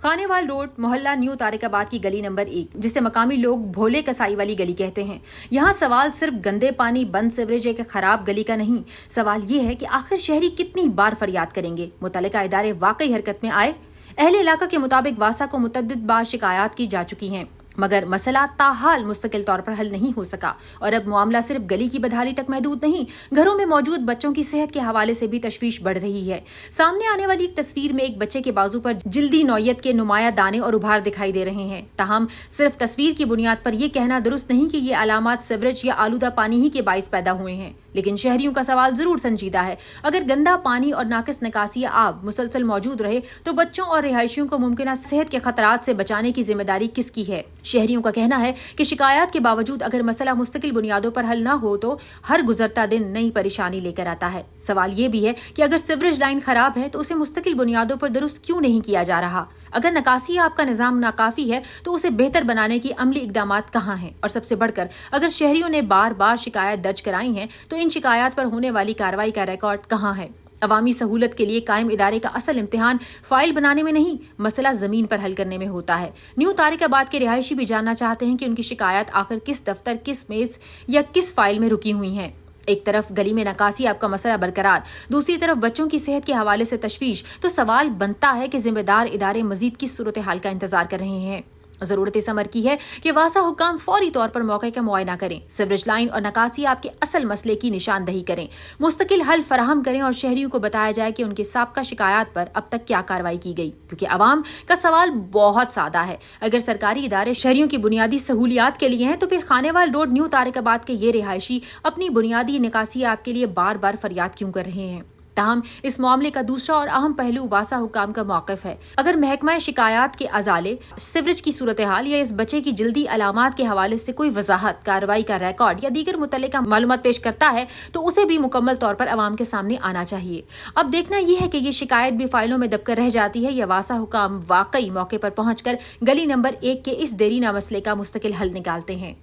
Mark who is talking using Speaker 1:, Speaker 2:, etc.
Speaker 1: خانےوال road محلہ new Tariq آباد کی گلی نمبر 1 جسے مقامی لوگ بھولے کسائی والی گلی کہتے ہیں. یہاں سوال صرف گندے پانی بند سیوریج ایک خراب گلی کا نہیں، سوال یہ ہے کہ آخر شہری کتنی بار فریاد کریں گے. متعلقہ ادارے واقعی حرکت میں آئے. اہل علاقہ کے مطابق واسا کو متعدد بار شکایات کی جا چکی ہیں، مگر مسئلہ تاحال مستقل طور پر حل نہیں ہو سکا. اور اب معاملہ صرف گلی کی بدحالی تک محدود نہیں، گھروں میں موجود بچوں کی صحت کے حوالے سے بھی تشویش بڑھ رہی ہے. سامنے آنے والی ایک تصویر میں ایک بچے کے بازو پر جلدی نوعیت کے نمایاں دانے اور ابھار دکھائی دے رہے ہیں. تاہم صرف تصویر کی بنیاد پر یہ کہنا درست نہیں کہ یہ علامات سیوریج یا آلودہ پانی ہی کے باعث پیدا ہوئے ہیں. لیکن شہریوں کا سوال ضرور سنجیدہ ہے. اگر گندا پانی اور ناقص نکاسی آب مسلسل موجود رہے تو بچوں اور رہائشیوں کو ممکنہ صحت کے خطرات سے بچانے کی ذمہ داری کس کی ہے؟ شہریوں کا کہنا ہے کہ شکایات کے باوجود اگر مسئلہ مستقل بنیادوں پر حل نہ ہو تو ہر گزرتا دن نئی پریشانی لے کر آتا ہے. سوال یہ بھی ہے کہ اگر سیوریج لائن خراب ہے تو اسے مستقل بنیادوں پر درست کیوں نہیں کیا جا رہا؟ اگر نکاسی آپ کا نظام ناکافی ہے تو اسے بہتر بنانے کی عملی اقدامات کہاں ہیں؟ اور سب سے بڑھ کر اگر شہریوں نے بار بار شکایت درج کرائی ہیں تو ان شکایات پر ہونے والی کارروائی کا ریکارڈ کہاں ہے؟ عوامی سہولت کے لیے قائم ادارے کا اصل امتحان فائل بنانے میں نہیں، مسئلہ زمین پر حل کرنے میں ہوتا ہے. نیو طارق آباد کے رہائشی بھی جاننا چاہتے ہیں کہ ان کی شکایات آخر کس دفتر، کس میز یا کس فائل میں رکی ہوئی ہیں. ایک طرف گلی میں نکاسی آپ کا مسئلہ برقرار، دوسری طرف بچوں کی صحت کے حوالے سے تشویش. تو سوال بنتا ہے کہ ذمہ دار ادارے مزید کس صورتحال کا انتظار کر رہے ہیں؟ ضرورت اس امر کی ہے کہ واسا حکام فوری طور پر موقع کا معائنہ کریں، سیوریج لائن اور نکاسی آپ کے اصل مسئلے کی نشاندہی کریں، مستقل حل فراہم کریں اور شہریوں کو بتایا جائے کہ ان کے سابقہ شکایات پر اب تک کیا کارروائی کی گئی. کیونکہ عوام کا سوال بہت سادہ ہے، اگر سرکاری ادارے شہریوں کی بنیادی سہولیات کے لیے ہیں تو پھر خانےوال روڈ نیو طارق آباد کے یہ رہائشی اپنی بنیادی نکاسی آپ کے لیے بار بار فریاد کیوں کر رہے ہیں؟ تاہم اس معاملے کا دوسرا اور اہم پہلو واسا حکام کا موقف ہے. اگر محکمہ شکایات کے ازالے، سیوریج کی صورتحال یا اس بچے کی جلدی علامات کے حوالے سے کوئی وضاحت، کارروائی کا ریکارڈ یا دیگر متعلقہ معلومات پیش کرتا ہے تو اسے بھی مکمل طور پر عوام کے سامنے آنا چاہیے. اب دیکھنا یہ ہے کہ یہ شکایت بھی فائلوں میں دب کر رہ جاتی ہے یا واسا حکام واقعی موقع پر پہنچ کر گلی نمبر 1 کے اس دیرینہ مسئلے کا مستقل حل نکالتے ہیں.